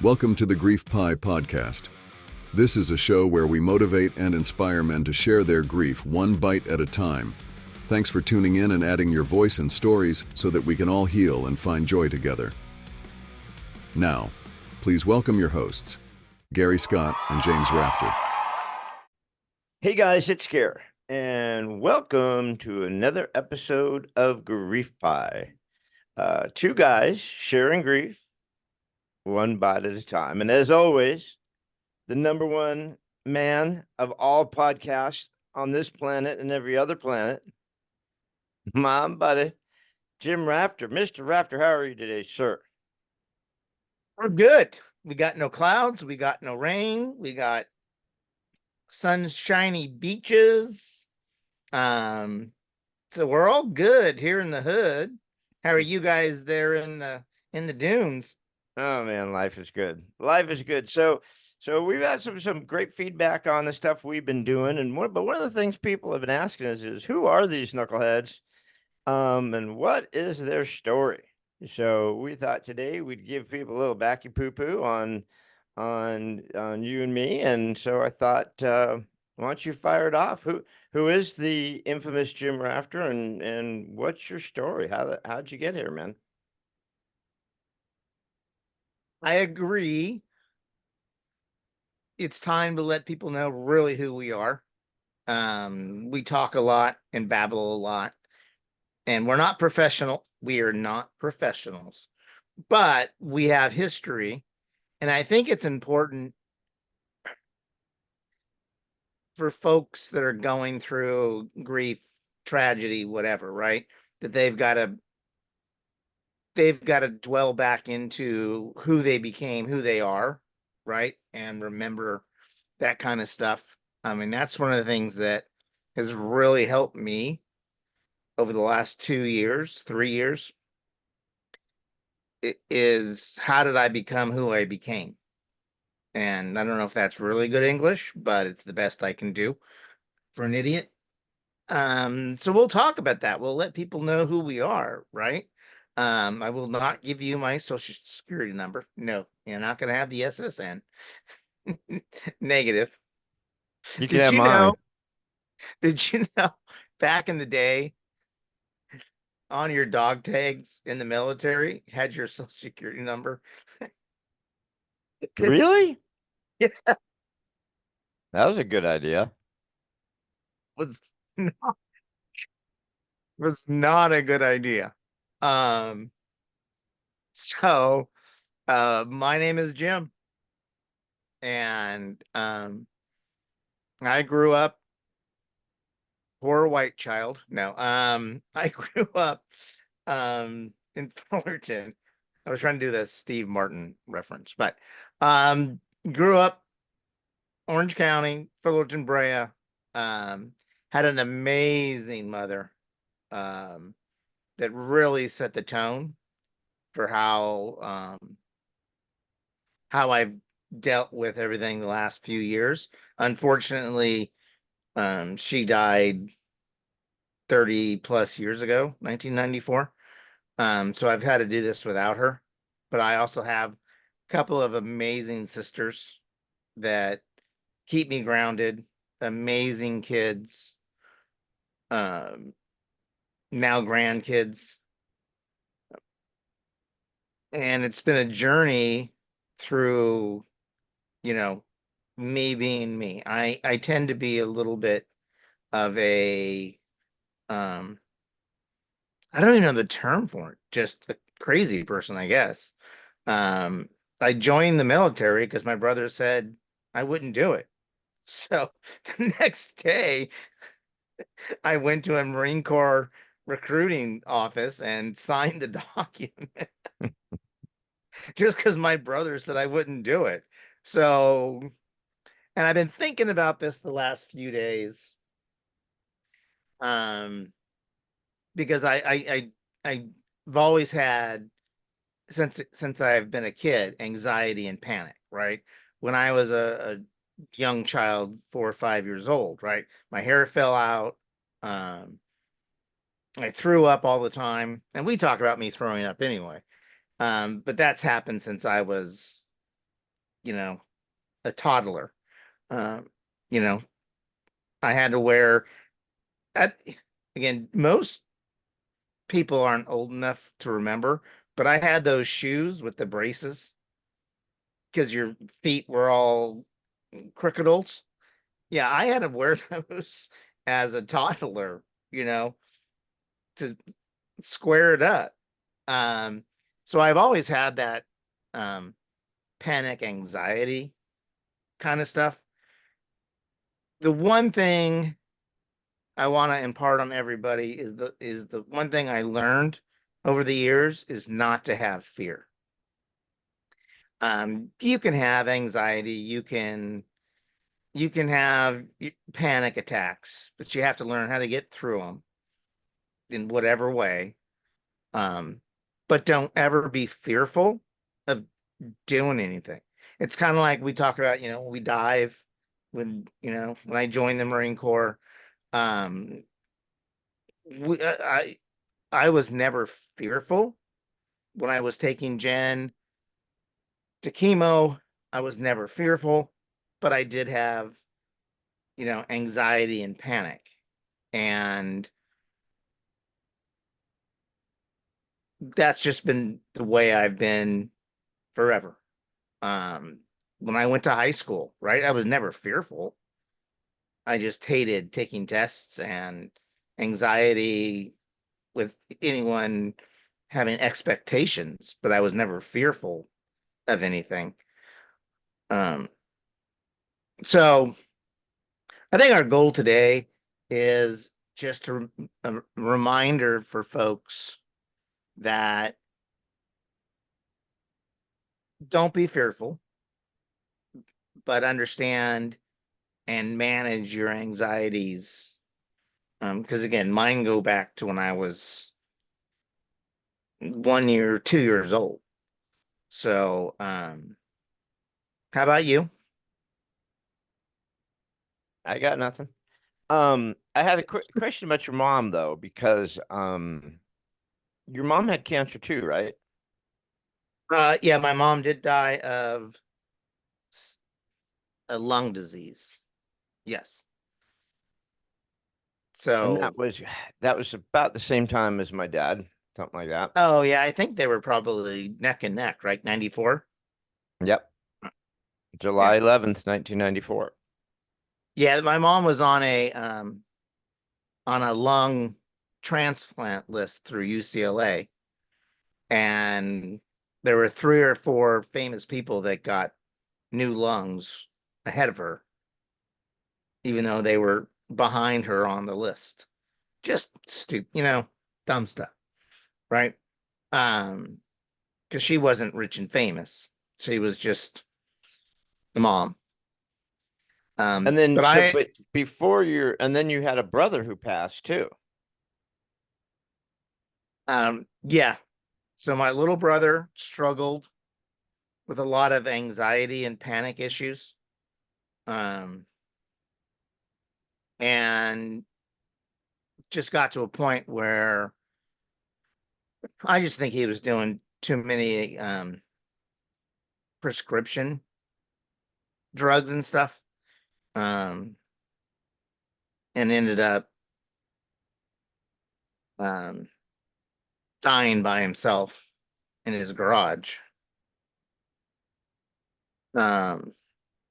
Welcome to the Grief Pie podcast. This is a show where we motivate and inspire men to share their grief one bite at a time. Thanks for tuning in and adding your voice and stories so that we can all heal and find joy together. Now, please welcome your hosts, Gary Scott and James Rafter. Hey guys, it's Gary, and welcome to another episode of Grief Pie. Two guys sharing grief one bite at a time. And as always, the number one man of all podcasts on this planet and every other planet, my buddy, Jim Rafter. Mr. Rafter, how are you today, sir? We're good. We got no clouds. We got no rain. We got sunshiny beaches. So we're all good here in the hood. How are you guys there in the dunes? Oh man, life is good. Life is good. So we've had some great feedback on the stuff we've been doing, and one of the things people have been asking us is, who are these knuckleheads, and what is their story? So we thought today we'd give people a little backy poo poo on you and me, and so I thought, why don't you fire it off? Who is the infamous Jim Rafter, and what's your story? How'd you get here, man? I agree. It's time to let people know really who we are. We talk a lot and babble a lot, and we're not professional. We are not professionals, but we have history. And I think it's important for folks that are going through grief, tragedy, whatever, right? That they've got to dwell back into who they became, who they are, right? And remember that kind of stuff. I mean, that's one of the things that has really helped me over the last 2 years, 3 years, is how did I become who I became? And I don't know if that's really good English, but it's the best I can do for an idiot. So we'll talk about that. We'll let people know who we are, right? I will not give you my social security number. No, you're not going to have the SSN. Negative. You can have mine. Did you know back in the day, on your dog tags in the military, had your social security number? Really? Yeah. That was a good idea. Was not, was not a good idea. So my name is Jim, and I grew up poor white child. No, I grew up in Fullerton. I was trying to do the Steve Martin reference, but grew up Orange County, Fullerton, Brea. Had an amazing mother that really set the tone for how I've dealt with everything the last few years. Unfortunately, she died 30 plus years ago, 1994. So I've had to do this without her, but I also have a couple of amazing sisters that keep me grounded, amazing kids, now grandkids. And it's been a journey through, me being me. I tend to be a little bit of a, I don't even know the term for it, just a crazy person, I guess. I joined the military because my brother said I wouldn't do it. So the next day, I went to a Marine Corps recruiting office and signed the document just because my brother said I wouldn't do it. So, and I've been thinking about this the last few days, because I've always had, since I've been a kid, anxiety and panic, right? When I was a young child, 4 or 5 years old, right? My hair fell out. I threw up all the time, and we talk about me throwing up anyway. But that's happened since I was you know, a toddler. Um, you know, I had to wear, at, again, most people aren't old enough to remember, but I had those shoes with the braces because your feet were all cricketals. Yeah, I had to wear those as a toddler, to square it up. Um, so I've always had that um panic anxiety kind of stuff. The one thing I want to impart on everybody is the one thing I learned over the years is not to have fear. You can have anxiety, you can have panic attacks, but you have to learn how to get through them in whatever way. Um, but don't ever be fearful of doing anything. It's kind of like we talk about, we dive when I joined the Marine Corps. Um, I was never fearful when I was taking Jen to chemo. I was never fearful, but I did have, anxiety and panic. And that's just been the way I've been forever. Um, when I went to high school, right, I was never fearful. I just hated taking tests and anxiety with anyone having expectations, but I was never fearful of anything. Um, so I think our goal today is just a reminder for folks that don't be fearful, but understand and manage your anxieties. Because again, mine go back to when I was 1 year, 2 years old. So, how about you? I got nothing. I had a quick question about your mom though, because your mom had cancer too, right? Yeah, my mom did die of a lung disease. Yes. And So, that was about the same time as my dad, something like that. oh yeah, I think they were probably neck and neck, right? 94. Yep. Yeah. July 11th, 1994. Yeah, my mom was on a lung transplant list through UCLA, and there were 3 or 4 famous people that got new lungs ahead of her, even though they were behind her on the list. Just stupid, dumb stuff, right? Because she wasn't rich and famous. She was just the mom. And then But I but before and then you had a brother who passed too. yeah. So my little brother struggled with a lot of anxiety and panic issues. Um, and just got to a point where I just think he was doing too many prescription drugs and stuff. Um, and ended up um dying by himself in his garage. Um,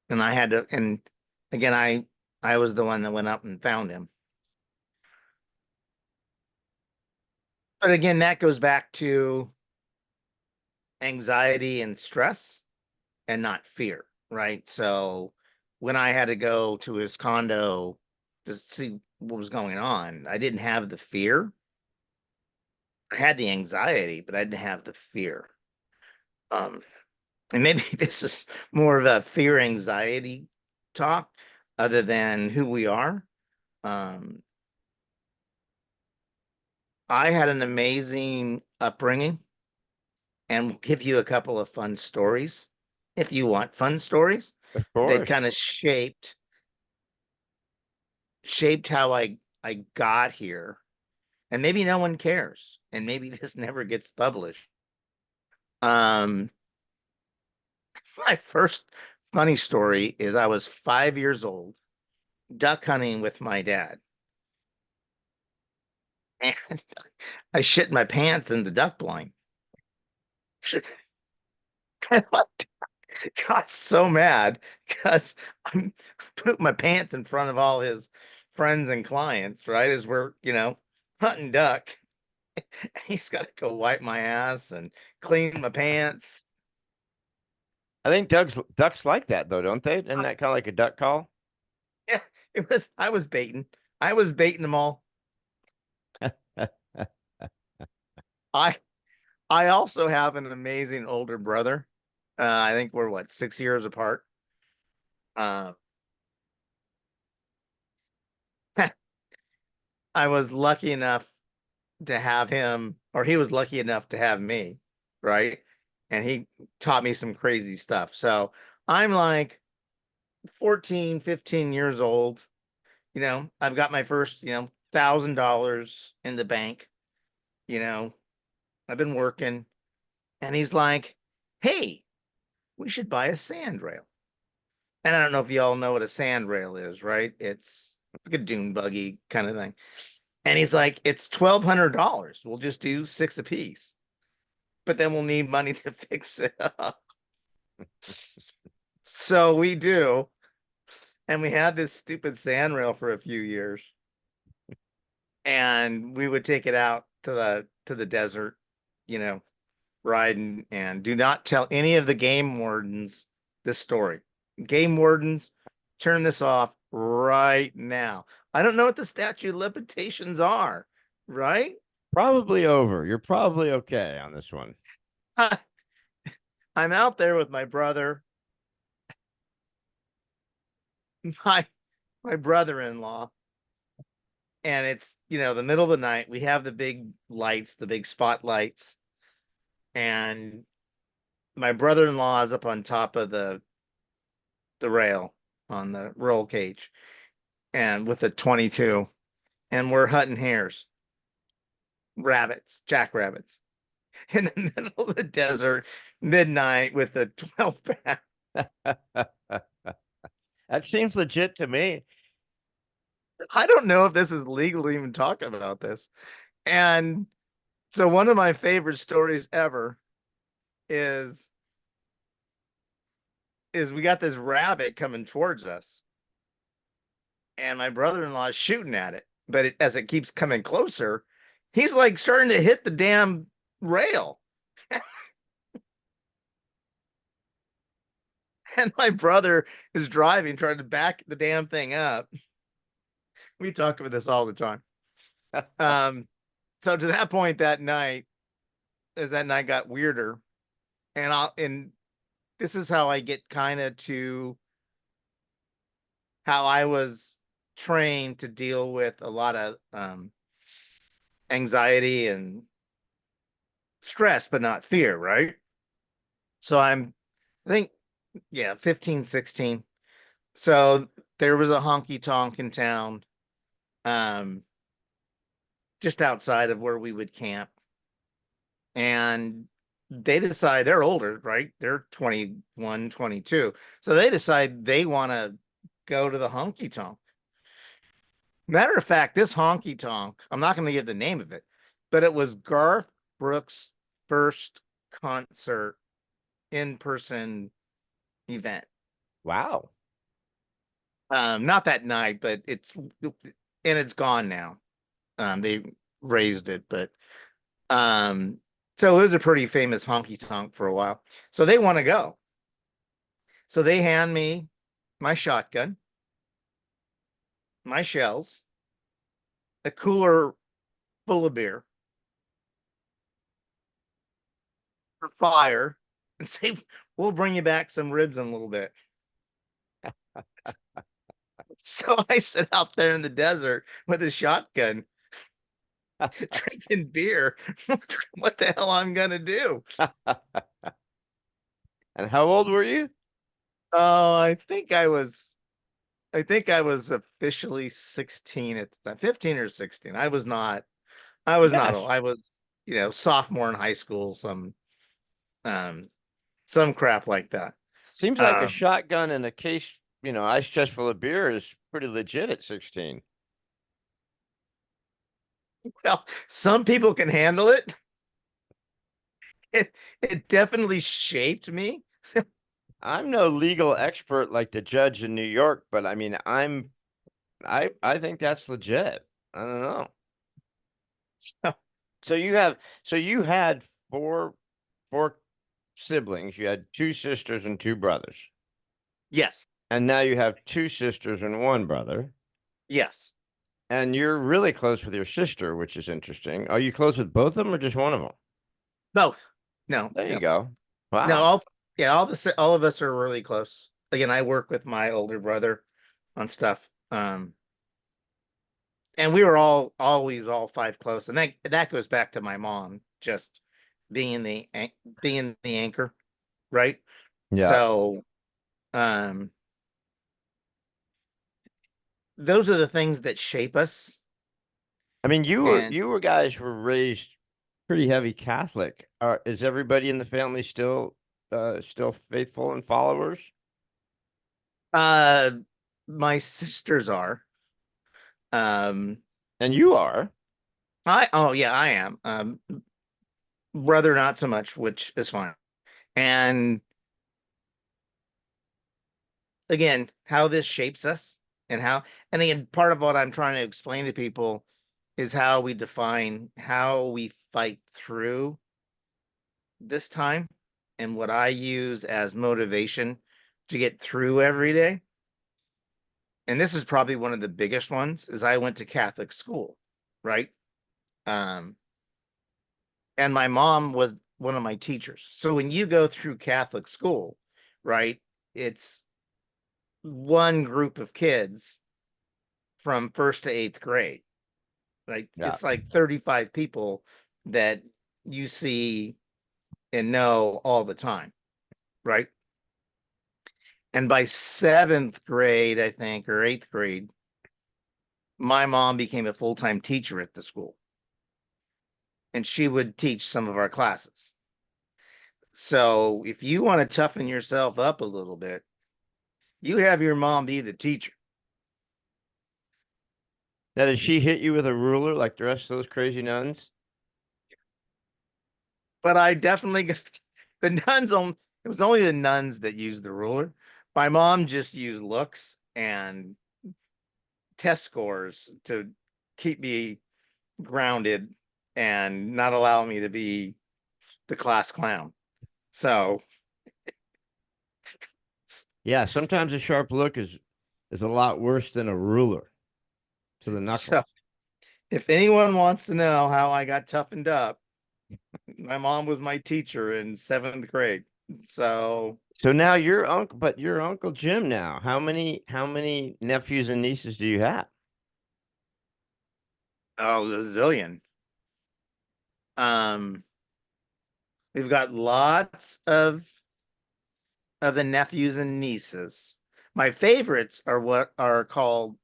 and I had to, and again, I was the one that went up and found him. But again, that goes back to anxiety and stress and not fear, right? So when I had to go to his condo to see what was going on, I didn't have the fear. I had the anxiety, but I didn't have the fear. Um, and maybe this is more of a fear anxiety talk other than who we are. Um, I had an amazing upbringing and we'll give you a couple of fun stories if you want fun stories Of that course. kind of shaped how I got here. And maybe no one cares and maybe this never gets published. Um My first funny story is I was 5 years old, duck hunting with my dad. And I shit my pants in the duck blind. I got so mad because I'm put my pants in front of all his friends and clients, right? As we're, hunting duck. He's got to go wipe my ass and clean my pants. I think ducks like that though, don't they? Isn't that kind of like a duck call? Yeah, I was baiting. I was baiting them all. I I also have an amazing older brother. I think we're what, 6 years apart. Uh, I was lucky enough to have him, or he was lucky enough to have me, right? And he taught me some crazy stuff. So I'm like 14, 15 years old. I've got my first, $1,000 in the bank. You know, I've been working. And he's like, hey, we should buy a sand rail. And I don't know if y'all know what a sand rail is, right? It's like a dune buggy kind of thing. And he's like, it's $1,200. We'll just do 6 apiece, but then we'll need money to fix it up. So we do. And we had this stupid sand rail for a few years. And we would take it out to the desert, you know, riding, and do not tell any of the game wardens this story. Game wardens, turn this off right now. I don't know what the statute of limitations are, right? Probably over. You're probably okay on this one. I'm out there with my brother, my my brother-in-law, and it's, the middle of the night. We have the big lights, the big spotlights, and my brother-in-law is up on top of the rail on the roll cage, and with a 22, and we're hunting hares, jackrabbits, in the middle of the desert, midnight, with a 12 pack. That seems legit to me. I don't know if this is legal to even talk about this. And so one of my favorite stories ever is we got this rabbit coming towards us, and my brother-in-law is shooting at it, but as it keeps coming closer, he's like starting to hit the damn rail. And my brother is driving, trying to back the damn thing up. We talk about this all the time. So to that point that night, as that night got weirder, and this is how I get kind of to how I was trained to deal with a lot of anxiety and stress, but not fear, right? So I think, yeah, 15, 16. So there was a honky tonk in town, um, just outside of where we would camp. And they decide, they're older, right? They're 21, 22. So they decide they want to go to the honky tonk. Matter of fact, this honky tonk, I'm not going to give the name of it, but it was Garth Brooks' first concert in person event. Wow. Not that night, but it's gone now. They raised it, but so it was a pretty famous honky tonk for a while. So they want to go. So they hand me my shotgun, my shells, a cooler full of beer for fire, and say, we'll bring you back some ribs in a little bit. So I sit out there in the desert with a shotgun, drinking beer. What the hell I'm gonna do? And how old were you? Oh, I think I was officially 16 at the time, 15 or 16. I was not old. Gosh. I was, sophomore in high school, some crap like that. Seems like a Um, shotgun and a case, ice chest full of beer is pretty legit at 16. well, some people can handle it. It definitely shaped me. I'm no legal expert like the judge in New York, but I mean, I think that's legit. I don't know. So, So you had four siblings. You had two sisters and two brothers. yes, And now you have two sisters and one brother. yes, And you're really close with your sister, which is interesting. Are you close with both of them or just one of them? both. No, There you no, go. no. Wow. All of us are really close. Again, I work with my older brother on stuff. And we were always all five close, and that goes back to my mom just being being the anchor, right? Yeah. So, um, those are the things that shape us. I mean, you were And you were guys were raised pretty heavy Catholic. Is everybody in the family still faithful and followers? uh, my sisters are. Um, And you are. oh yeah, I am. Brother not so much, which is fine. And again, how this shapes us and again, part of what I'm trying to explain to people is how we define how we fight through this time and what I use as motivation to get through every day. And this is probably one of the biggest ones is I went to Catholic school, right? Um, and my mom was one of my teachers. So when you go through Catholic school, right, it's one group of kids from first to eighth grade. Like Yeah. it's like 35 people that you see and know all the time, right? And by seventh grade, I think, or eighth grade, my mom became a full-time teacher at the school. And she would teach some of our classes. So if you want to toughen yourself up a little bit, you have your mom be the teacher. Now, did she hit you with a ruler like the rest of those crazy nuns? But I definitely the nuns on it was only the nuns that used the ruler. My mom just used looks and test scores to keep me grounded and not allow me to be the class clown. So, Yeah, sometimes a sharp look is a lot worse than a ruler to the so knuckles. if anyone wants to know how I got toughened up, my mom was my teacher in seventh grade. So, So now your Uncle Jim now. How many nephews and nieces do you have? oh, a zillion. Um, we've got lots of the nephews and nieces. My favorites are what are called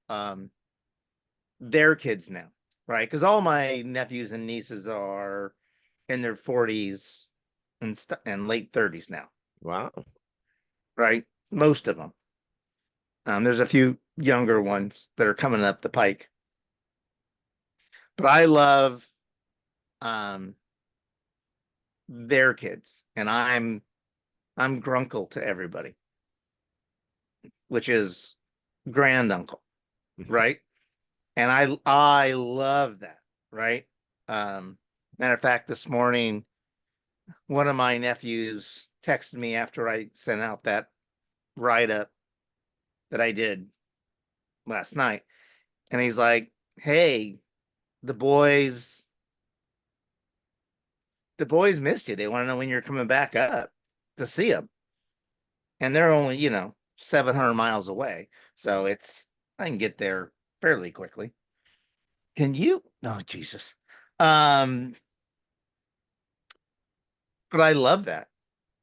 their kids now, right? Because all my nephews and nieces are in their 40s and late 30s now, Wow. right? Most of them. There's a few younger ones that are coming up the pike, but I love um their kids, and I'm grunkle to everybody, which is granduncle, right? And I love that, right? Matter of fact, this morning, one of my nephews texted me after I sent out that write up that I did last night, and he's like, "Hey, the boys, the boys missed you. They want to know when you're coming back up to see them, and they're only 700 miles away, so I can get there fairly quickly. Can you? Oh Jesus, um, but I love that.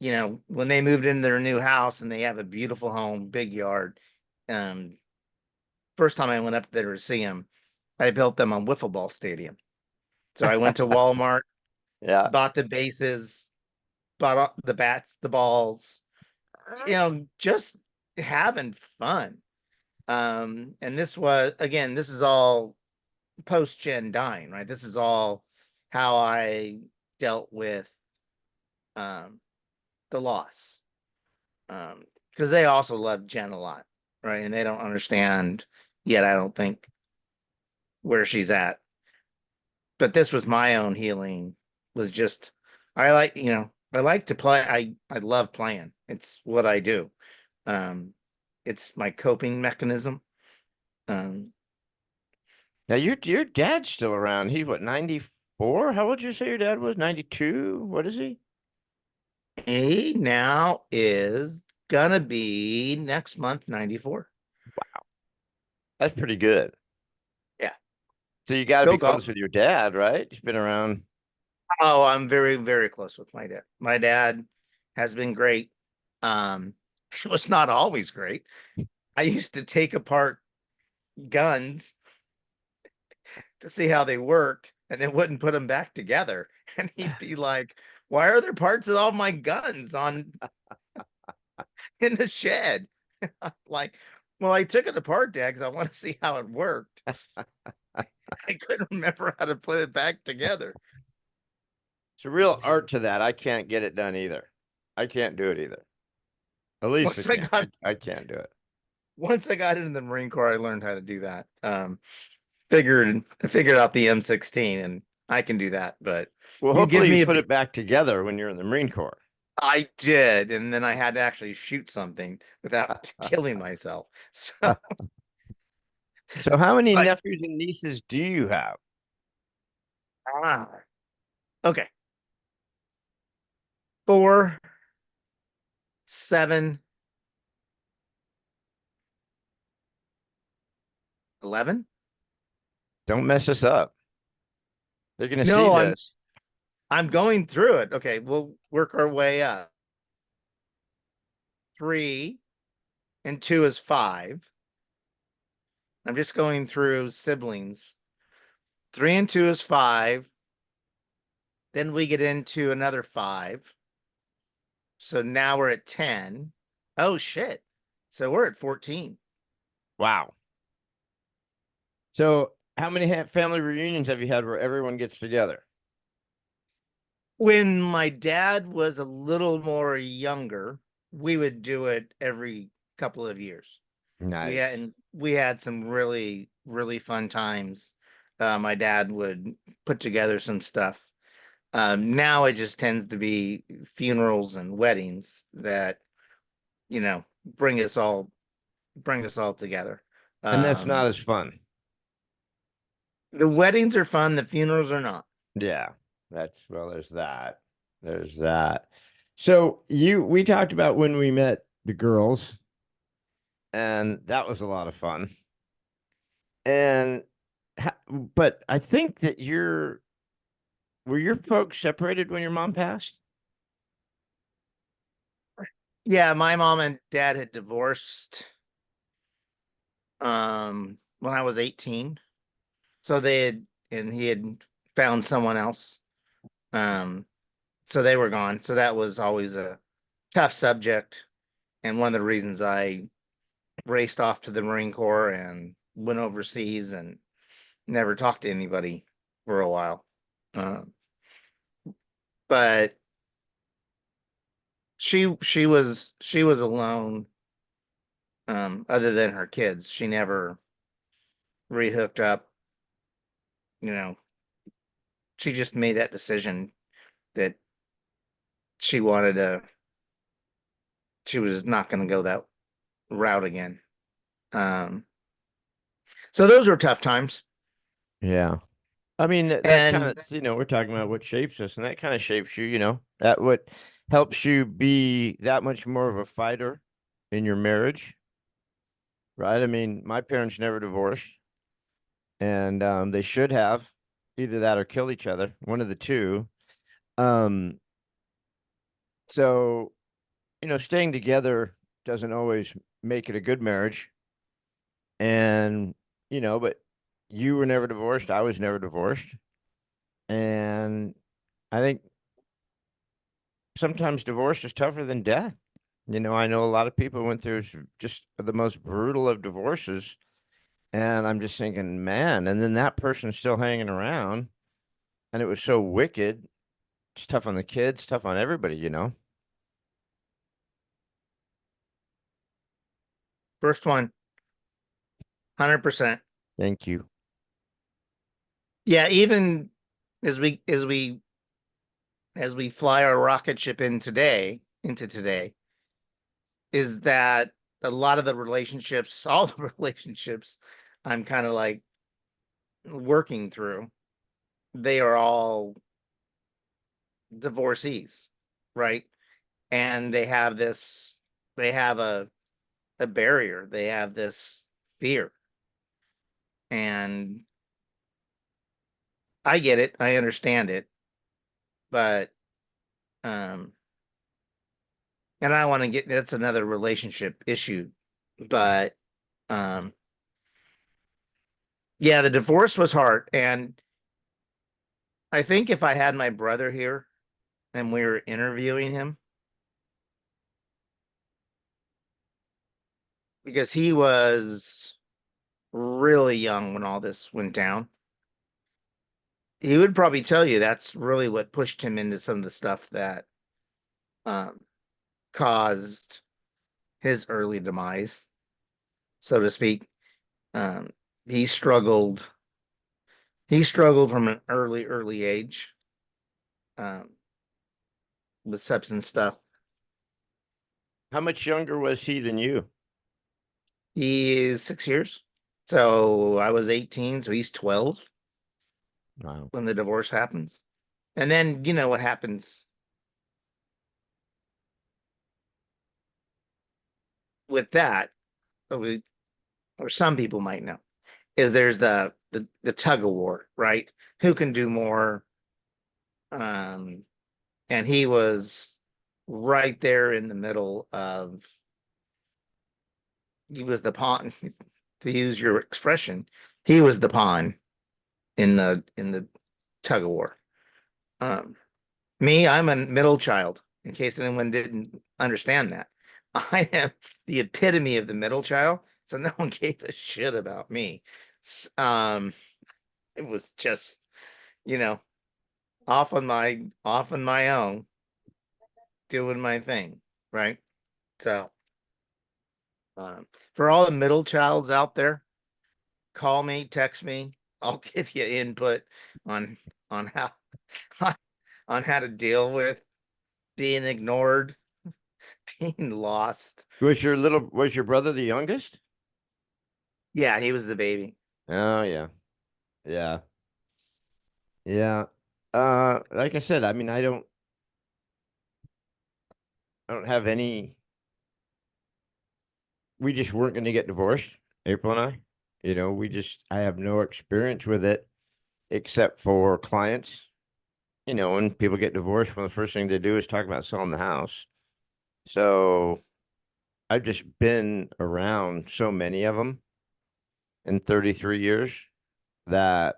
When they moved into their new house and they have a beautiful home, big yard. Um, First time I went up there to see them, I built them a wiffle ball stadium. So I went to Walmart, Yeah. bought the bases, bought the bats, the balls, just having fun. And this is all post Jen dying, right? This is all how I dealt with um the loss. Because they also love Jen a lot, right? And they don't understand yet, I don't think, where she's at. But this was my own healing, was just I like to play. I love playing. It's what I do. Um, it's my coping mechanism. Um, Now your dad's still around. He's what, 94? How old did you say your dad was? 92? What is he? he now is gonna be next month 94. That's pretty good. Yeah, So you got to be still close golf. with your dad, right? He's been around. Oh, I'm very, very close with my dad. My dad has been great. Um, it was not always great. I used to take apart guns to see how they worked and then wouldn't put them back together. And he'd be like, "Why are there parts of all my guns on in the shed?" Like, well, I took it apart, Dad, because I want to see how it worked. I couldn't remember how to put it back together. It's a real art to that. I can't get it done either. I can't do it either. At least I Once I can't. got I can't do it. once I got into the Marine Corps, I learned how to do that. I figured out the M16 and I can do that, but Well, you give hopefully you me a put it back together when you're in the Marine Corps. I did, and then I had to actually shoot something without killing myself. So, So how many but nephews and nieces do you have? ah, okay, 4, 7, 11. Don't mess us up. They're gonna see No, this. I'm going through it. Okay, we'll work our way up. 3 and 2 is 5. I'm just going through siblings. 3 and 2 is 5. Then we get into another 5. So now we're at 10. Oh shit. So we're at 14. Wow. So how many family reunions have you had where everyone gets together? When my dad was a little more younger, we would do it every couple of years. Nice. We had some really, really fun times. My dad would put together some stuff. Now it just tends to be funerals and weddings that, bring us all together. And that's not Um, as fun. the weddings are fun, the funerals are not. Yeah. There's that. There's that. So we talked about when we met the girls, and that was a lot of fun. And but I think that were your folks separated when your mom passed? Yeah, my mom and dad had divorced when I was 18. So he had found someone else. Um, so they were gone. So that was always a tough subject. And one of the reasons I raced off to the Marine Corps and went overseas and never talked to anybody for a while. But she was alone, other than her kids. She never rehooked up, you know. She just made that decision that she wanted to she was not going to go that route again. Um, so those were tough times. Yeah. I mean, that kind And of, we're talking about what shapes us, and that kind of shapes you, that what helps you be that much more of a fighter in your marriage, right? I mean, my parents never divorced, and they should have either that or kill each other, one of the two. Um, so, staying together doesn't always make it a good marriage. And, but you were never divorced. I was never divorced. And I think sometimes divorce is tougher than death. I know a lot of people went through just the most brutal of divorces, and I'm just thinking, man, and then that person's still hanging around, and it was so wicked. It's tough on the kids, tough on everybody. First one, 100%. Thank you. Yeah, even as we fly our rocket ship into today, is that a lot of the relationships, all the relationships I'm kind of like working through, they are all divorcees, right? And they have a barrier, they have this fear. And I get it, I understand it, but um and I want to get that's another relationship issue, but um yeah, the divorce was hard. And I think if I had my brother here and we were interviewing him, because he was really young when all this went down, he would probably tell you that's really what pushed him into some of the stuff that um, caused his early demise, so to speak. Um, he struggled. He struggled from an early age um, with substance stuff. How much younger was he than you? He is 6 years, so I was 18, so he's 12 Wow. when the divorce happens. And then you know what happens with that, or some people might know, is there's the tug of war, right? Who can do more? Um, and he was right there in the middle of. He was the pawn, to use your expression. He was the pawn in the tug of war. Um, Me, I'm a middle child. In case anyone didn't understand that, I am the epitome of the middle child. So no one gave a shit about me. Um, it was just, you know, off on my own, doing my thing, right? So, for all the middle childs out there, call me, text me. I'll give you input on on how on how to deal with being ignored, being lost. Was your brother the youngest? Yeah, he was the baby. Oh yeah. Yeah. Yeah. Like I said, I mean, I don't have any. We just weren't going to get divorced, April and I. I have no experience with it except for clients. When people get divorced, one of the first things they do is talk about selling the house. So I've just been around so many of them in 33 years that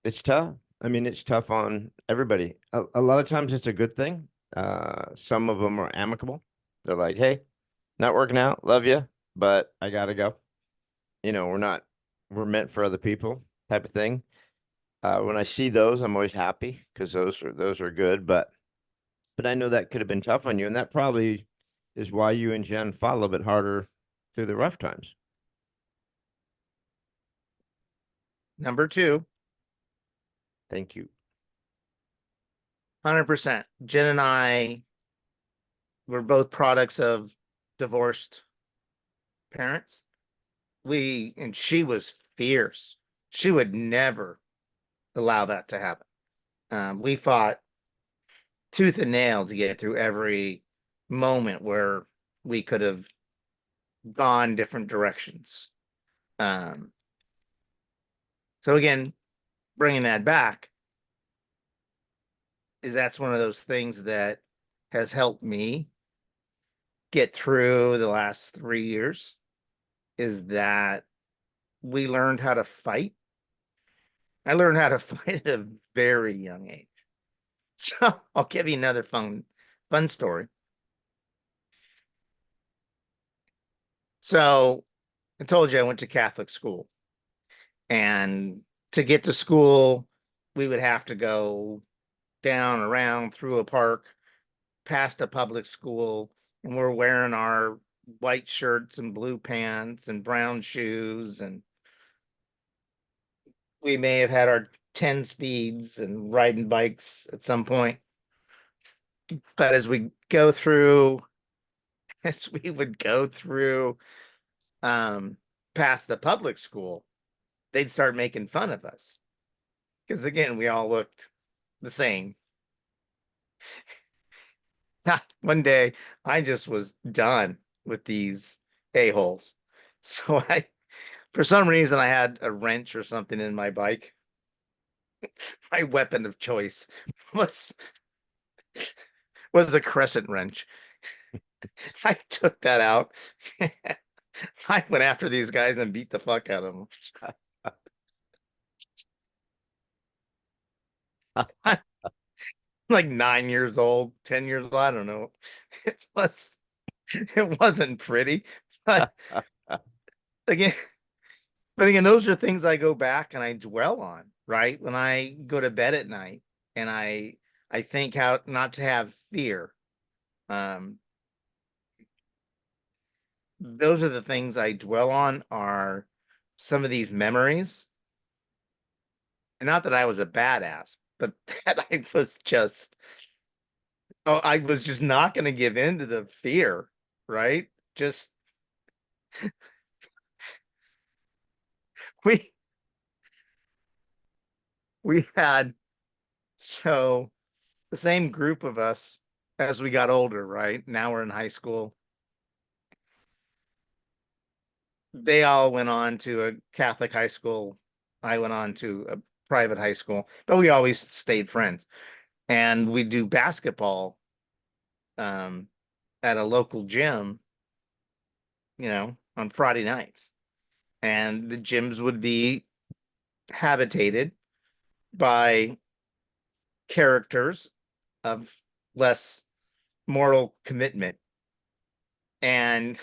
it's tough. I mean, it's tough on everybody. A lot of times it's a good thing. Some of them are amicable. They're like, hey, not working out, love you, but I gotta go. We're meant for other people type of thing. When I see those, I'm always happy because those are good. But I know that could have been tough on you, and that probably is why you and Jen fought a little bit harder through the rough times. Number two, Thank you. 100%. Jen and I were both products of divorced parents. And she was fierce. She would never allow that to happen. We fought tooth and nail to get through every moment where we could have gone different directions. Um, so again, bringing that back is that's one of those things that has helped me get through the last 3 years, is that we learned how to fight. I learned how to fight at a very young age. So I'll give you another fun story. So I told you I went to Catholic school, and to get to school, we would have to go down around through a park, past a public school, and we're wearing our white shirts and blue pants and brown shoes, and we may have had our 10 speeds and riding bikes at some point. But as we go through, as we would go through past the public school, they'd start making fun of us. Because again, we all looked the same. One day I just was done with these a-holes. So for some reason, I had a wrench or something in my bike. My weapon of choice was a crescent wrench. I took that out. I went after these guys and beat the fuck out of them. I'm like 9 years old, 10 years old. I don't know. It wasn't pretty. But again, those are things I go back and I dwell on, right? When I go to bed at night and I think how not to have fear. Those are the things I dwell on, are some of these memories. And not that I was a badass, but that I was just not going to give in to the fear, right? Just we we had so the same group of us as we got older, right? Now we're in high school. They all went on to a Catholic high school. I went on to a private high school, but we always stayed friends. And we do basketball at a local gym, on Friday nights. And the gyms would be habitated by characters of less moral commitment. And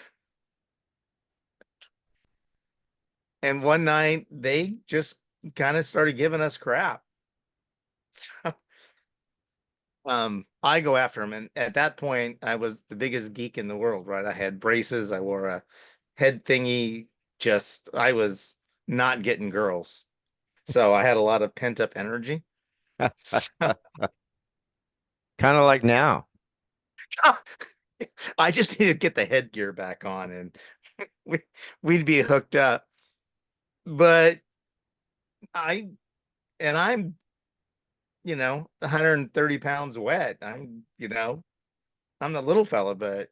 one night they just kind of started giving us crap. So I go after him, and at that point I was the biggest geek in the world, right? I had braces, I wore a head thingy, just I was not getting girls. So I had a lot of pent-up energy. So, Kind of like now. I just need to get the headgear back on and we'd be hooked up. But I'm 130 pounds wet. I'm the little fella, but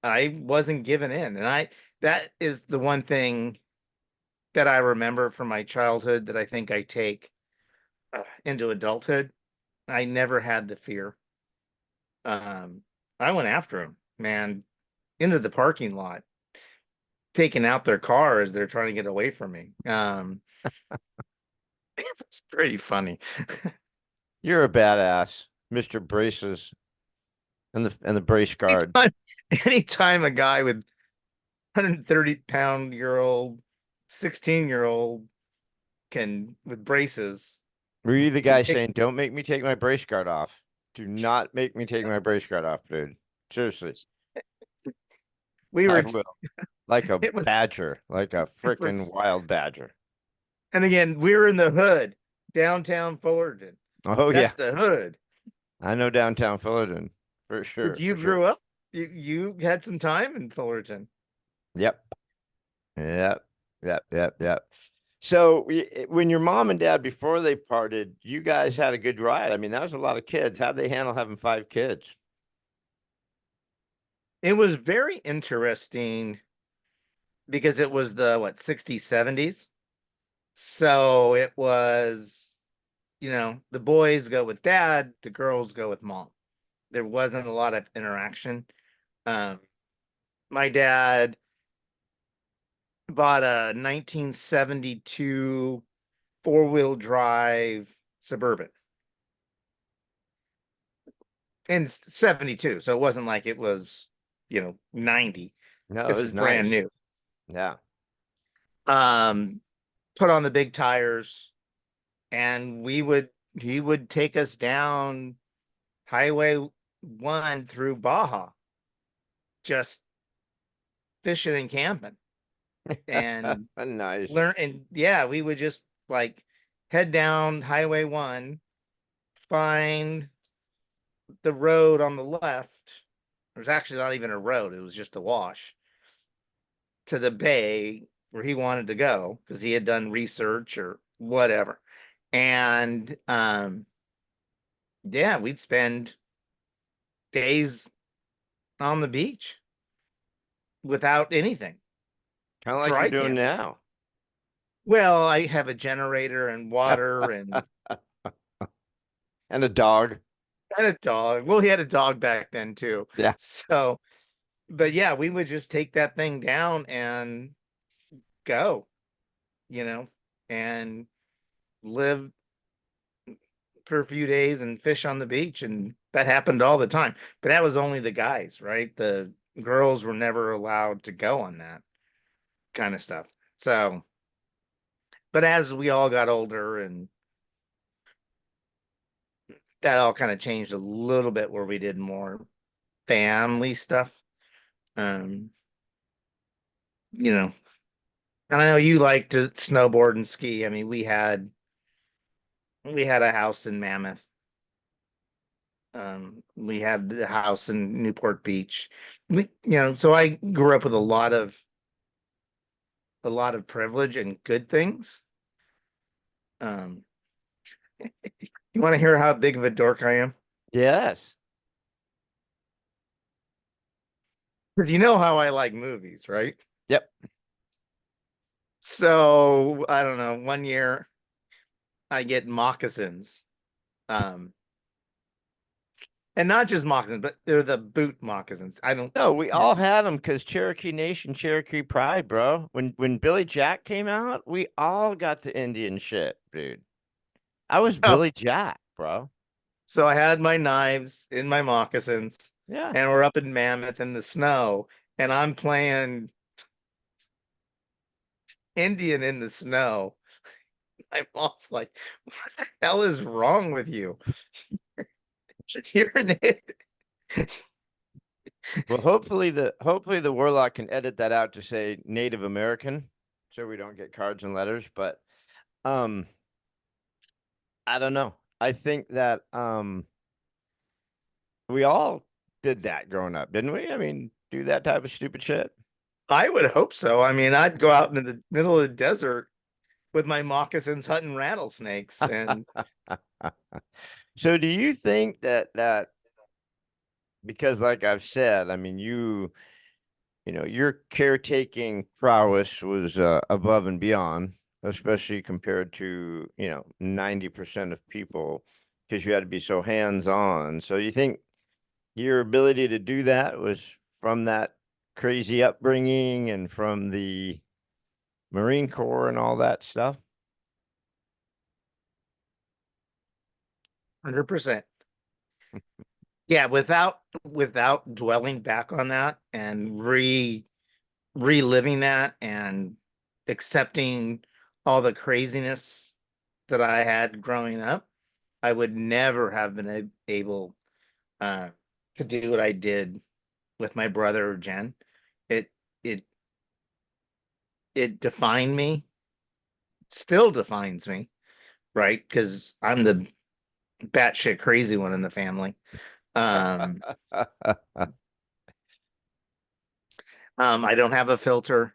I wasn't giving in. And that is the one thing that I remember from my childhood that I think I take into adulthood. I never had the fear. I went after him, man, into the parking lot, taking out their car as they're trying to get away from me. It was pretty funny. You're a badass, Mr. Braces and the brace guard. Anytime a guy with 130-pound-year-old, 16-year-old can with braces. Were you the guy saying, "Don't make me take my brace guard off. Do not make me take my brace guard off, dude. Seriously, We I were will." Like a it was badger, like a it freaking was wild badger. and again, we were in the hood, downtown Fullerton. Oh yeah, That's the hood. I know downtown Fullerton for Because sure. you For sure. grew up, you had some time in Fullerton. Yep. Yep. Yep. Yep. Yep. So when your mom and dad, before they parted, you guys had a good ride. I mean, that was a lot of kids. How'd they handle having 5 kids? It was very interesting because it was the 60s, 70s. So it was, the boys go with dad, the girls go with mom. There wasn't a lot of interaction. Um, my dad bought a 1972 four-wheel drive Suburban in 72. So it wasn't like it was, 90. No, it This was is brand nice. new. Yeah. Put on the big tires, and he would take us down Highway 1 through Baja, just fishing and camping, and Nice. learn. And yeah, we would just like head down Highway 1, find the road on the left. There's actually not even a road, it was just a wash to the bay where he wanted to go because he had done research or whatever. And yeah, we'd spend days on the beach without anything, Kind of like you're dry doing camping. now. Well, I have a generator and water and And a dog. a dog. Well, he had a dog back then too. Yeah. So, but yeah, we would just take that thing down and go, you know, and live for a few days and fish on the beach. And that happened all the time. But that was only the guys, right? The girls were never allowed to go on that kind of stuff. So, but as we all got older, and that all kind of changed a little bit where we did more family stuff. Um, you know, and I know you like to snowboard and ski. I mean, we had a house in Mammoth. We had the house in Newport Beach. So I grew up with a lot of privilege and good things. Um, you want to hear how big of a dork I am? Yes. Because you know how I like movies, right? Yep. So I don't know. One year I get moccasins. Um, and not just moccasins, but they're the boot moccasins. I don't. No, we all had them because Cherokee Nation, Cherokee Pride, bro. When Billy Jack came out, we all got the Indian shit, dude. I was Oh, Billy Jack, bro. so I had my knives in my moccasins, Yeah. and we're up in Mammoth in the snow, and I'm playing Indian in the snow. My mom's like, "What the hell is wrong with you? You're an Well, hopefully the Warlock can edit that out to say Native American, so we don't get cards and letters. But um, I don't know. I think that we all did that growing up, didn't we? I mean, do that type of stupid shit. I would hope so. I mean, I'd go out into the middle of the desert with my moccasins hunting rattlesnakes, and So do you think that because like I've said, I mean you know your caretaking prowess was above and beyond, especially compared to 90% of people because you had to be so hands-on. So you think your ability to do that was from that crazy upbringing and from the Marine Corps and all that stuff? 100%. Yeah, without dwelling back on that and reliving that and accepting all the craziness that I had growing up, I would never have been able uh, to do what I did with my brother Jen. It it it defined me, still defines me, right? Because I'm the batshit crazy one in the family. Um, I don't have a filter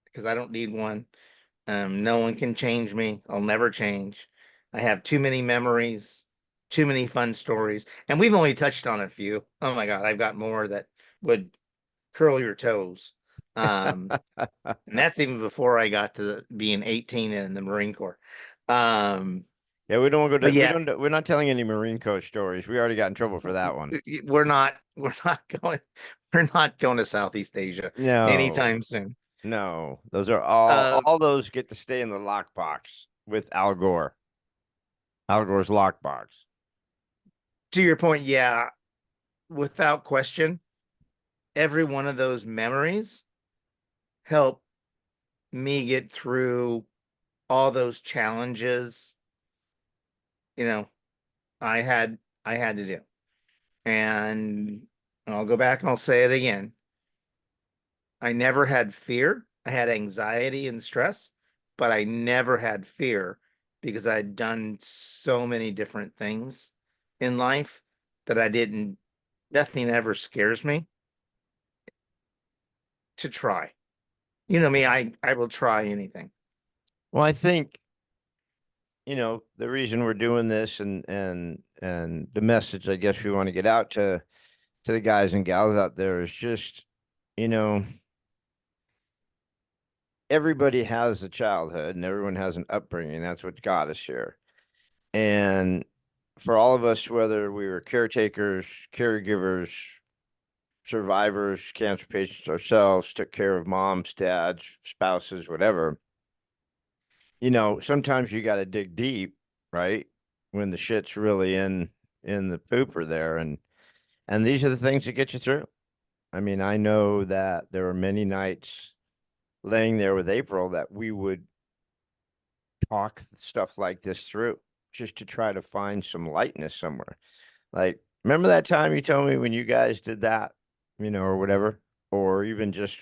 because I don't need one. No one can change me. I'll never change. I have too many memories, too many fun stories, and we've only touched on a few. Oh my God, I've got more that would curl your toes. And that's even before I got to being 18 in the Marine Corps. Um, Yeah, we don't want to go but to, we yeah, don't, we're not telling any Marine Coast stories. We already got in trouble for that one. we're not going to Southeast Asia No, anytime soon. no, those are all, Um, all those get to stay in the lockbox with Al Gore. Al Gore's lockbox. to your point, yeah, without question. every one of those memories helped me get through all those challenges, you know, I had to do. And I'll go back and I'll say it again. I never had fear. I had anxiety and stress, but I never had fear because I'd done so many different things in life that nothing ever scares me to try. You know me, I will try anything. Well, I think, the reason we're doing this and the message I guess we want to get out to the guys and gals out there is just, you know, everybody has a childhood and everyone has an upbringing. That's what got us here. And for all of us, whether we were caretakers, caregivers, survivors, cancer patients ourselves, took care of moms, dads, spouses, whatever, sometimes you got to dig deep, right? When the shit's really in the pooper there. And these are the things that get you through. I mean, I know that there were many nights laying there with April that we would talk stuff like this through just to try to find some lightness somewhere. Like, remember that time you told me when you guys did that, or whatever, or even just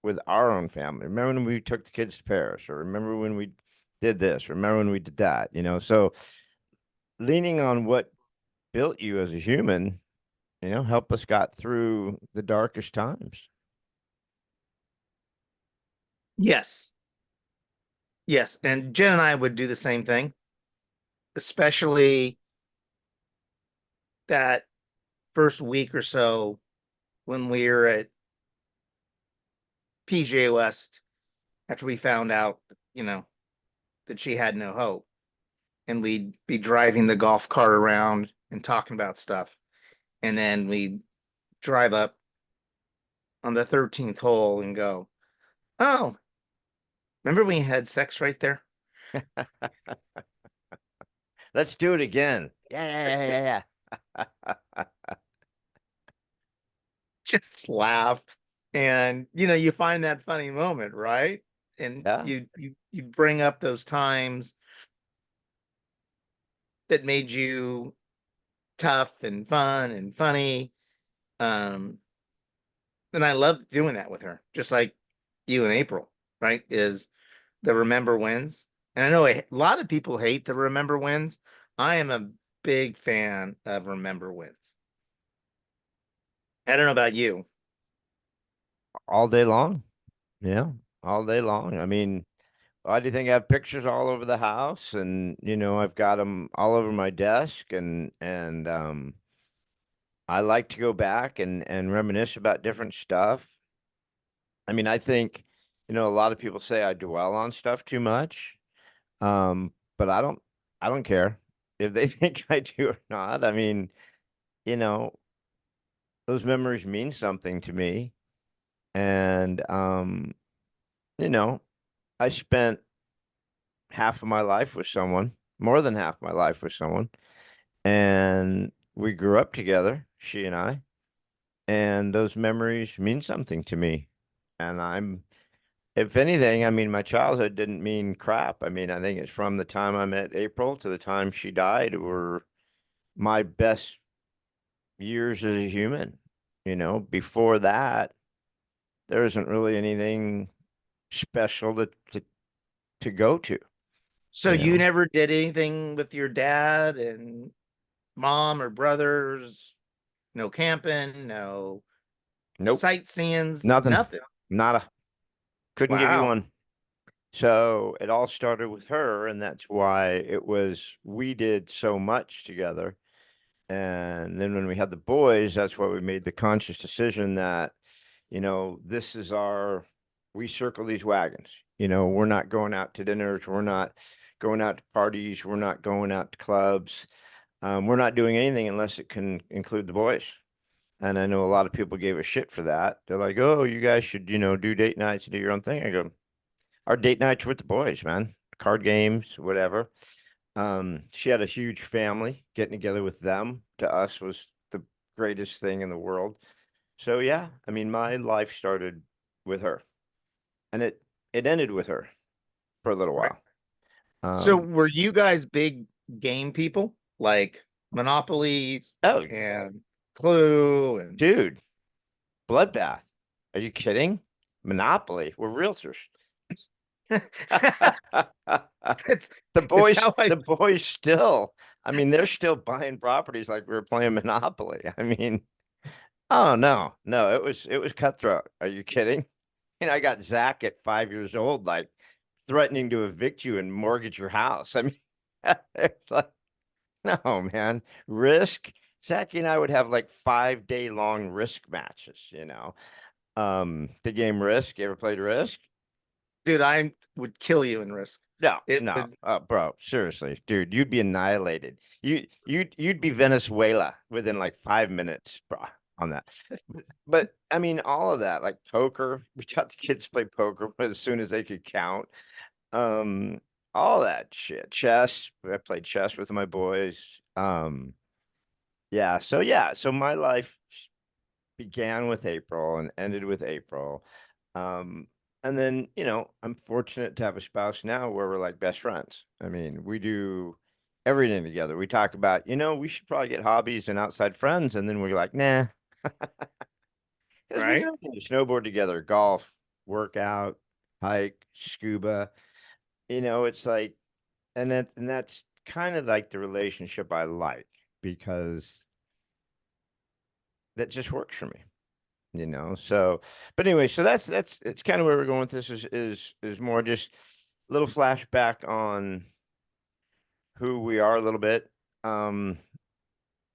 with our own family. Remember when we took the kids to Paris, or remember when we did this, remember when we did that, So leaning on what built you as a human, help us got through the darkest times. Yes. Yes. And Jen and I would do the same thing, especially that first week or so when we were at PJ West after we found out, that she had no hope. And we'd be driving the golf cart around and talking about stuff. And then we'd drive up on the 13th hole and go, oh, remember when you had sex right there? Let's do it again. Yeah. Just laugh. And you find that funny moment, right? And Yeah. you bring up those times that made you tough and fun and funny. And I love doing that with her, just like you and April, right? Is the remember wins. And I know a lot of people hate the remember wins. I am a big fan of remember wins. I don't know about you. All day long. Yeah. All day long. I mean, why do you think I have pictures all over the house? And, I've got them all over my desk and I like to go back and reminisce about different stuff. I mean, I think, a lot of people say I dwell on stuff too much. But I don't care if they think I do or not. I mean, you know, those memories mean something to me. And you know, I spent half of my life with someone, more than half my life with someone, and we grew up together, she and I, and those memories mean something to me. And if anything, I mean, my childhood didn't mean crap. I mean, I think it's from the time I met April to the time she died were my best years as a human. Before that, there isn't really anything special to go to, So you you know. never did anything with your dad and mom or brothers? No camping, no Nope, sightseeing, nothing, nothing. nada. Couldn't give you Wow. one. So it all started with her, and that's why we did so much together. And then when we had the boys, that's why we made the conscious decision that, this is we circle these wagons. We're not going out to dinners. We're not going out to parties. We're not going out to clubs. We're not doing anything unless it can include the boys. And I know a lot of people gave a shit for that. They're like, oh, you guys should, do date nights and do your own thing. I go, our date nights with the boys, man. Card games, whatever. She had a huge family. Getting together with them to us was the greatest thing in the world. So yeah, I mean, my life started with her, and it ended with her for a little Right. while. So Um, were you guys big game people like Monopoly oh, and Clue and dude, bloodbath. Are you kidding? Monopoly. We're realtors. it's The it's boys, how I the boys still. I mean, they're still buying properties like we were playing Monopoly. I mean, oh no, no, it was cutthroat. Are you kidding? And I got Zach at 5 years old, like threatening to evict you and mortgage your house. I mean, it's like, no, man, risk. Zachy and I would have like 5 day long risk matches, the game Risk. You ever played Risk? dude, I would kill you in Risk. No, It no, would bro, seriously, dude, you'd be annihilated. You'd be Venezuela within like 5 minutes, bro, on that. But I mean, all of that, like poker, we taught the kids to play poker as soon as they could count. Um, all that shit. Chess. I played chess with my boys. Yeah, so my life began with April and ended with April. Um, and then, I'm fortunate to have a spouse now where we're like best friends. I mean, we do everything together. We talk about, we should probably get hobbies and outside friends. And then we're like, nah, because we do right. everything. Snowboard together, golf, workout, hike, scuba. It's like, and that's kind of like the relationship I like because that just works for me. So, but anyway, so that's it's kind of where we're going with this is more just a little flashback on who we are a little bit, um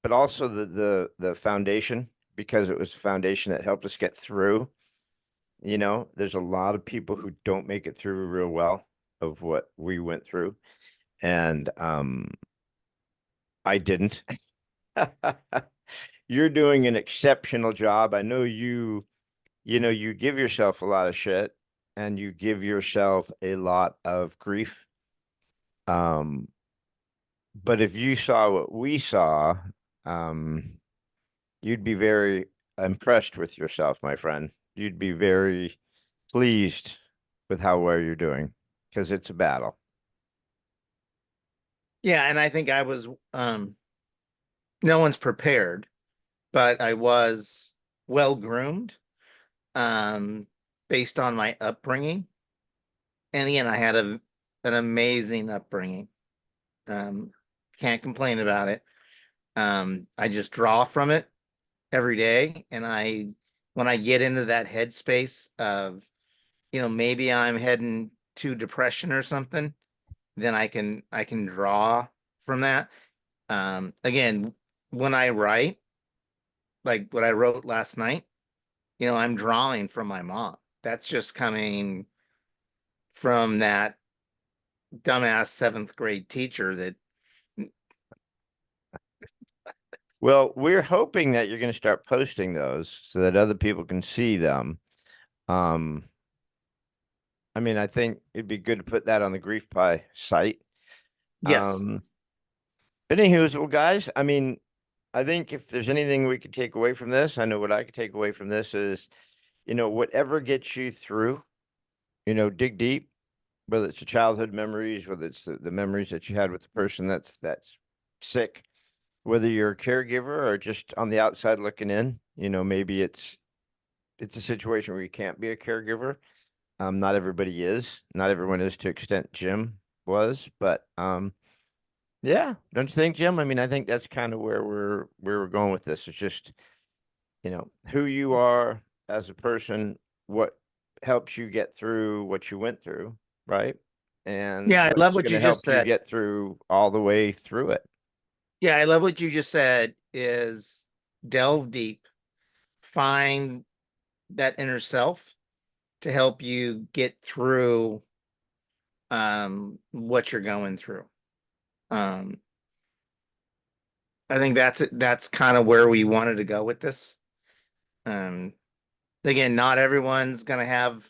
but also the foundation, because it was the foundation that helped us get through. There's a lot of people who don't make it through real well of what we went through, and I didn't. You're doing an exceptional job. I know you give yourself a lot of shit and you give yourself a lot of grief. Um, but if you saw what we saw, um, you'd be very impressed with yourself, my friend. You'd be very pleased with how well you're doing because it's a battle. Yeah, and I think I was no one's prepared, but I was well groomed um based on my upbringing. And again, I had an amazing upbringing. Um can't complain about it. I just draw from it every day, and when I get into that headspace of, maybe I'm heading to depression or something, then I can draw from that. Again, when I write, like what I wrote last night, I'm drawing from my mom. That's just coming from that dumbass seventh grade teacher that Well, we're hoping that you're going to start posting those so that other people can see them. Um, I mean, I think it'd be good to put that on the Grief Pie site. yes. Um, but anywho, well, guys, I mean, I think if there's anything we could take away from this, I know what I could take away from this is, whatever gets you through, dig deep, whether it's the childhood memories, whether it's the memories that you had with the person that's sick, whether you're a caregiver or just on the outside looking in, maybe it's a situation where you can't be a caregiver. Not everybody is, not everyone is to extent Jim was, but yeah, don't you think, Jim? I mean, I think that's kind of where we're going with this. It's just, who you are as a person, what helps you get through what you went through, right? And Yeah, I love what's what going you to just help you said. get through all the way through it. Yeah, I love what you just said is delve deep, find that inner self to help you get through what you're going through. Um I think that's kind of where we wanted to go with this. Um Again, not everyone's gonna have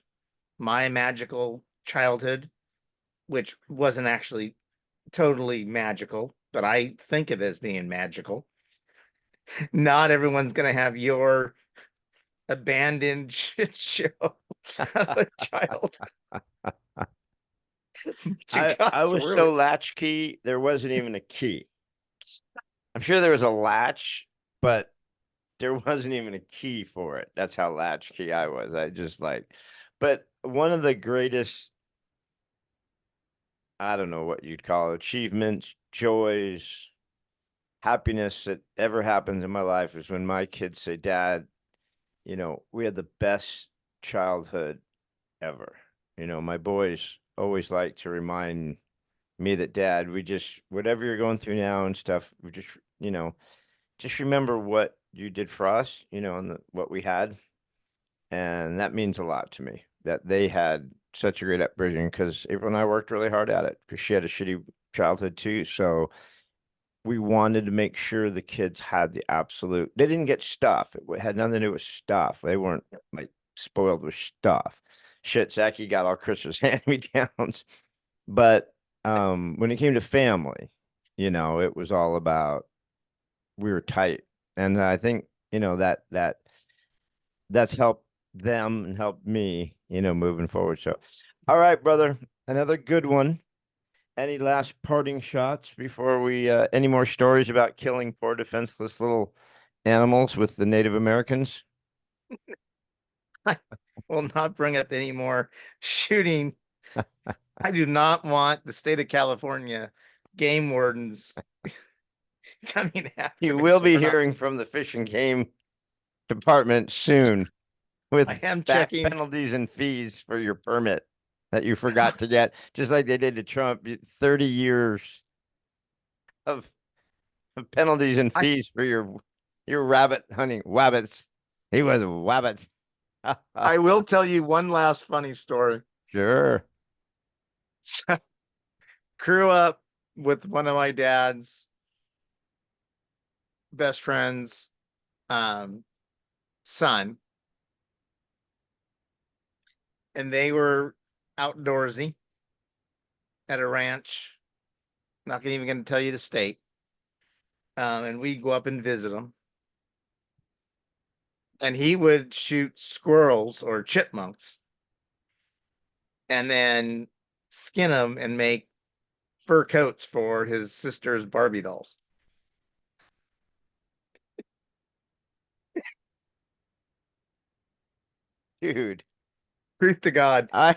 my magical childhood, which wasn't actually totally magical, but I think of it as being magical. Not everyone's gonna have your abandoned shit show of a child. You got I was through so it. latchkey, there wasn't even a key. I'm sure there was a latch, but there wasn't even a key for it. That's how latchkey I was. I just like, but one of the greatest, I don't know what you'd call it, achievements, joys, happiness that ever happens in my life is when my kids say, Dad, we had the best childhood ever. My boys always like to remind me that, Dad, we just, whatever you're going through now and stuff, we just remember what you did for us, and what we had. And that means a lot to me that they had such a great upbringing, because April and I worked really hard at it because she had a shitty childhood too. So we wanted to make sure the kids had the absolute, they didn't get stuff. It had nothing to do with stuff. They weren't like spoiled with stuff. Shit, Zachy got all Christmas hand-me-downs. But when it came to family, it was all about, we were tight. And I think, that's helped them and helped me, moving forward. So, all right, brother, another good one. Any last parting shots before we, any more stories about killing poor defenseless little animals with the Native Americans? I will not bring up any more shooting. I do not want the state of California game wardens coming after You me, will so be we're not- hearing from the Fish and Game Department soon with I am back checking. penalties and fees for your permit that you forgot to get, just like they did to Trump. 30 years of penalties and I fees for your rabbit hunting wabbits. He was wabbits. I will tell you one last funny story. Sure. Grew up with one of my dad's best friends, son, and they were outdoorsy at a ranch. Not even going to tell you the state. And we go up and visit them. And he would shoot squirrels or chipmunks and then skin them and make fur coats for his sister's Barbie dolls. Dude, Truth to God. I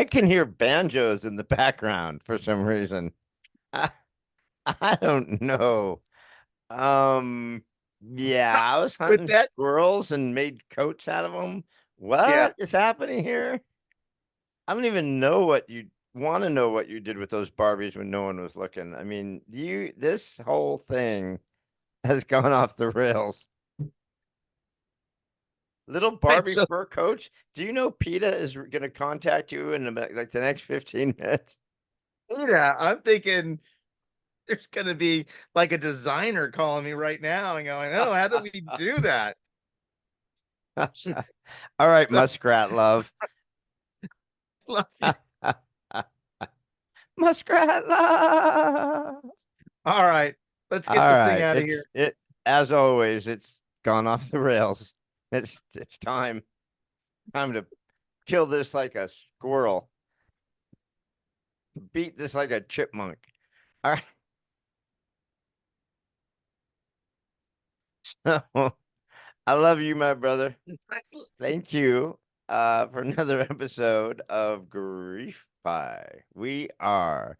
can hear banjos in the background for some reason. I, I don't know. Yeah, I was With hunting that, squirrels and made coats out of them. yeah. What is happening here? I don't even know what you want to know what you did with those Barbies when no one was looking. I mean, this whole thing has gone off the rails. Little Barbie So, fur coats. Do you know PETA is going to contact you in about, like the next 15 minutes? yeah, I'm thinking there's going to be like a designer calling me right now and going, oh, how do we do that? All right, So, muskrat love. love you. Muskrat love. All right, let's All get this thing right. out of here. It as always, it's gone off the rails. It's time to kill this like a squirrel. Beat this like a chipmunk. All right. So I love you, my brother. Thank you for another episode of Grief Pie. We are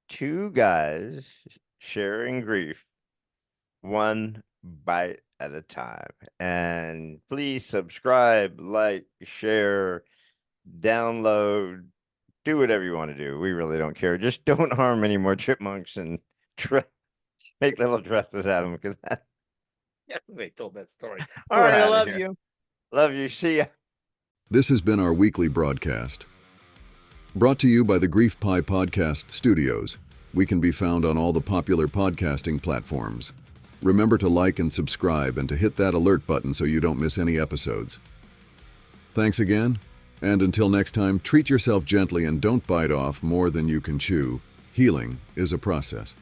two guys sharing grief one bite at a time. And please subscribe, like, share, download, do whatever you want to do. We really don't care. Just don't harm any more chipmunks and make little dresses out of them, because Yeah, we told that story. All we're right, I out of love here. you. Love you. See ya. This has been our weekly broadcast. Brought to you by the Grief Pie Podcast Studios. We can be found on all the popular podcasting platforms. Remember to like and subscribe and to hit that alert button so you don't miss any episodes. Thanks again, and until next time, treat yourself gently and don't bite off more than you can chew. Healing is a process.